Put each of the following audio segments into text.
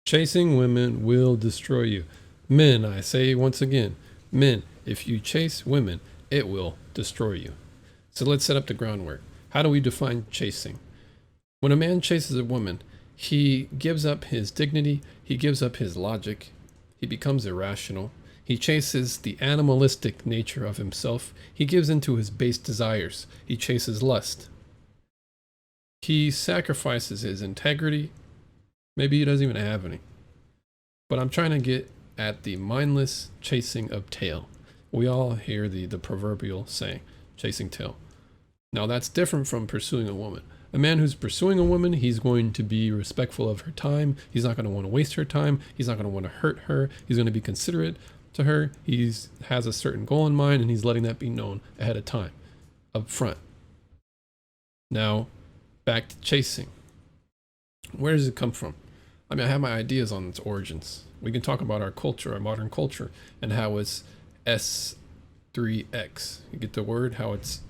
Chasing women will destroy you. Men, I say once again, men, if you chase women, it will destroy you. So let's set up the groundwork. How do we define chasing? When a man chases a woman, he gives up his dignity, he gives up his logic, he becomes irrational, he chases the animalistic nature of himself, he gives into his base desires, he chases lust, he sacrifices his integrity. Maybe he doesn't even have any. But I'm trying to get at the mindless chasing of tail. We all hear the proverbial saying, chasing tail. Now that's different from pursuing a woman. A man who's pursuing a woman, he's going to be respectful of her time. He's not going to want to waste her time. He's not going to want to hurt her. He's going to be considerate to her. He has a certain goal in mind, and he's letting that be known ahead of time, up front. Now, back to chasing. Where does it come from? I mean, I have my ideas on its origins. We can talk about our culture, our modern culture, and how it's S3X. You get the word? How it's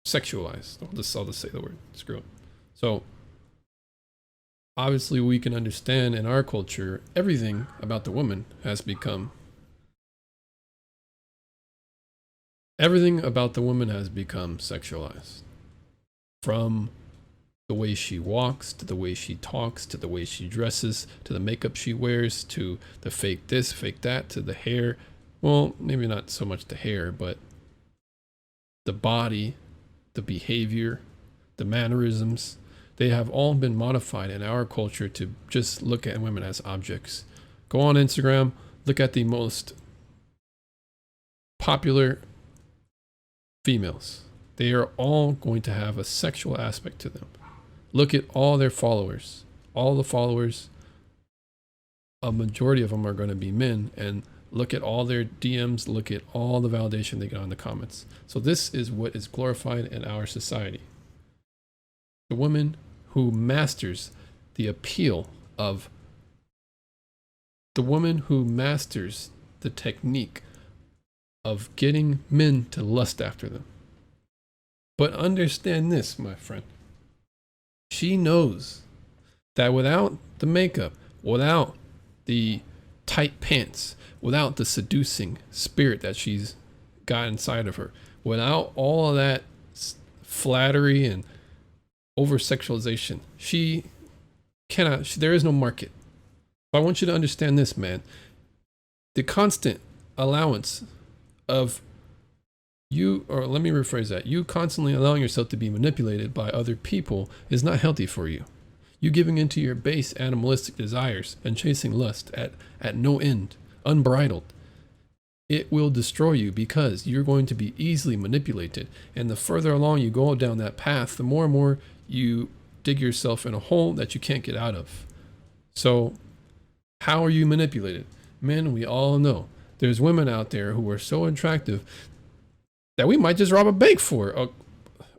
sexualized. I'll just say the word. Screw it. So obviously we can understand in our culture everything about the woman has become sexualized. From the way she walks, to the way she talks, to the way she dresses, to the makeup she wears, to the fake this, fake that, to the hair. Well, maybe not so much the hair, but the body, the behavior, the mannerisms, they have all been modified in our culture to just look at women as objects. Go on Instagram, look at the most popular females. They are all going to have a sexual aspect to them. Look at all their followers. All the followers, a majority of them are going to be men, and look at all their DMs, look at all the validation they get on the comments. So this is what is glorified in our society. The woman who masters the appeal of, the woman who masters the technique of getting men to lust after them. But understand this, my friend. She knows that without the makeup, without the tight pants, without the seducing spirit that she's got inside of her, without all of that flattery and over sexualization, she cannot, there is no market. I want you to understand this, man. The constant allowance of you, or let me rephrase that, you constantly allowing yourself to be manipulated by other people is not healthy for you. You giving into your base animalistic desires and chasing lust at no end, unbridled, it will destroy you because you're going to be easily manipulated. And the further along you go down that path, the more and more you dig yourself in a hole that you can't get out of. So how are you manipulated? Men, we all know there's women out there who are so attractive that we might just rob a bank for,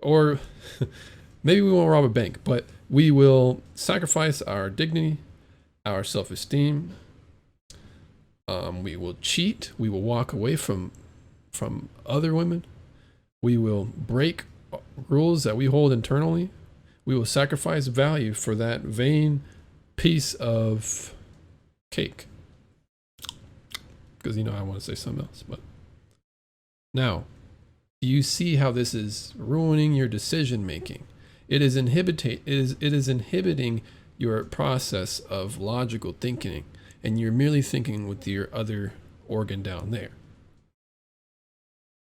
or maybe we won't rob a bank, but we will sacrifice our dignity, our self-esteem. We will cheat. We will walk away from other women. We will break rules that we hold internally. We will sacrifice value for that vain piece of cake. Because I want to say something else, but now, do you see how this is ruining your decision making? It is inhibiting your process of logical thinking, and you're merely thinking with your other organ down there.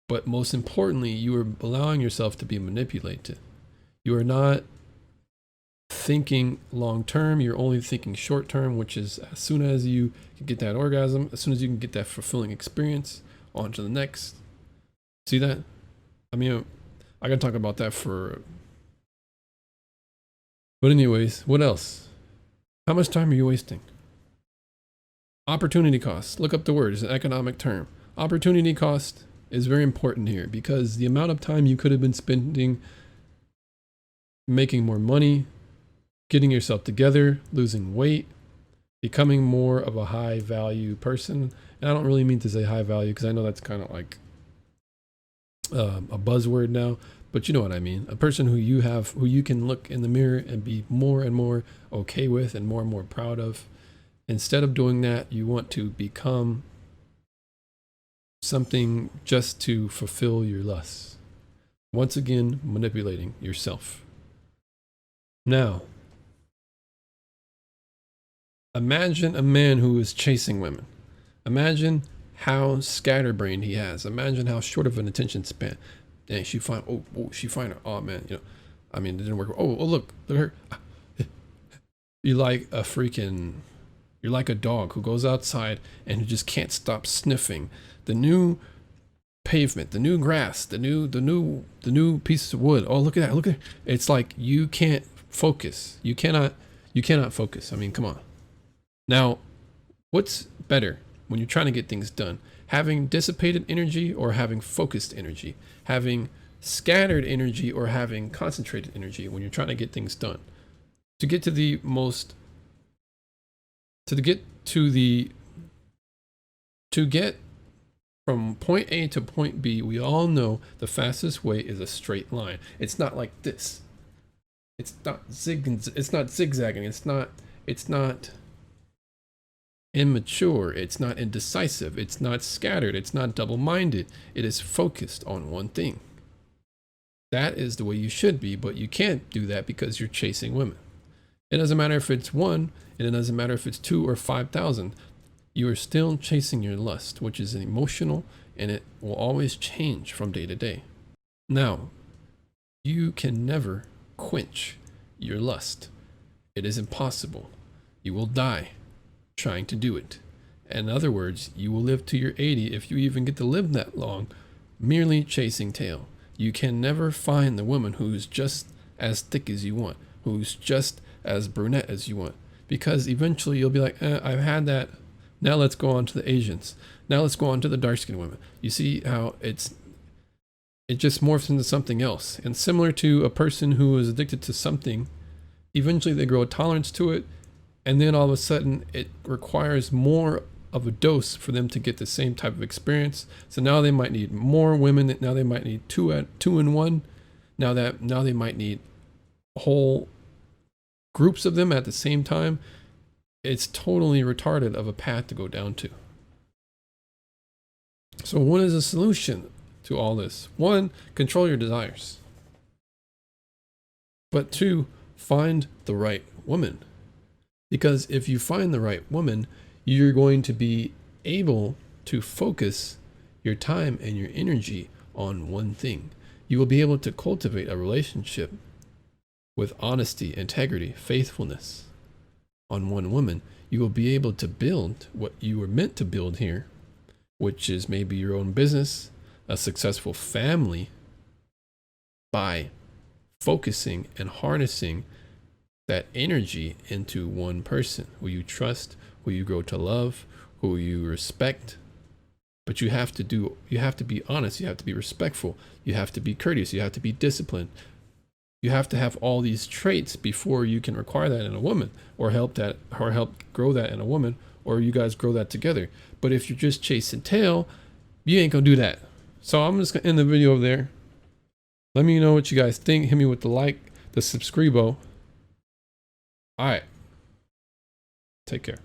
But most importantly, you are allowing yourself to be manipulated. You are not thinking long term, you're only thinking short term, which is as soon as you can get that orgasm, as soon as you can get that fulfilling experience, on to the next. See that? I mean, I can talk about that for... But anyways, what else? How much time are you wasting? Opportunity cost. Look up the word. It's an economic term. Opportunity cost is very important here because the amount of time you could have been spending making more money, getting yourself together, losing weight, becoming more of a high value person. And I don't really mean to say high value because I know that's kind of like a buzzword now, but you know what I mean. A person who you can look in the mirror and be more and more okay with and more proud of. Instead of doing that, you want to become something just to fulfill your lusts. Once again, manipulating yourself. Now, imagine a man who is chasing women. Imagine how scatterbrained he has. Imagine how short of an attention span. And she find, she find her. Oh man, I mean, it didn't work. Oh, look at her. You're like a dog who goes outside and who just can't stop sniffing the new pavement, the new grass, the new pieces of wood. Oh, look at that. Look at it. It's like you can't focus. You cannot focus. I mean, come on. Now, what's better when you're trying to get things done? Having dissipated energy or having focused energy? Having scattered energy or having concentrated energy when you're trying to get things done? To get from point A to point B, we all know the fastest way is a straight line. It's not like this. It's not zigzagging. It's not immature. It's not indecisive. It's not scattered. It's not double-minded. It is focused on one thing. That is the way you should be, but you can't do that because you're chasing women. It doesn't matter if it's one, and it doesn't matter if it's 2 or 5,000. You are still chasing your lust, which is emotional, and it will always change from day to day. Now, you can never quench your lust. It is impossible. You will die trying to do it. In other words, you will live to your 80 if you even get to live that long, merely chasing tail. You can never find the woman who's just as thick as you want, who's just as brunette as you want, because eventually you'll be like, I've had that. Now let's go on to the Asians. Now let's go on to the dark-skinned women. You see how it just morphs into something else. And similar to a person who is addicted to something, eventually they grow a tolerance to it, and then all of a sudden it requires more of a dose for them to get the same type of experience. So now they might need more women. Now they might need two in one. Now they might need whole groups of them at the same time. It's totally retarded of a path to go down to. So what is the solution to all this? 1, control your desires. But 2, find the right woman. Because if you find the right woman, you're going to be able to focus your time and your energy on one thing. You will be able to cultivate a relationship with honesty, integrity, faithfulness on one woman. You will be able to build what you were meant to build here, which is maybe your own business, a successful family, by focusing and harnessing that energy into one person who you trust, who you grow to love, who you respect. But you have to be honest, you have to be respectful, you have to be courteous, you have to be disciplined. You have to have all these traits before you can require that in a woman, or help grow that in a woman, or you guys grow that together. But if you're just chasing tail, you ain't gonna do that. So I'm just gonna end the video over there. Let me know what you guys think. Hit me with the like, the subscribe. All right. Take care.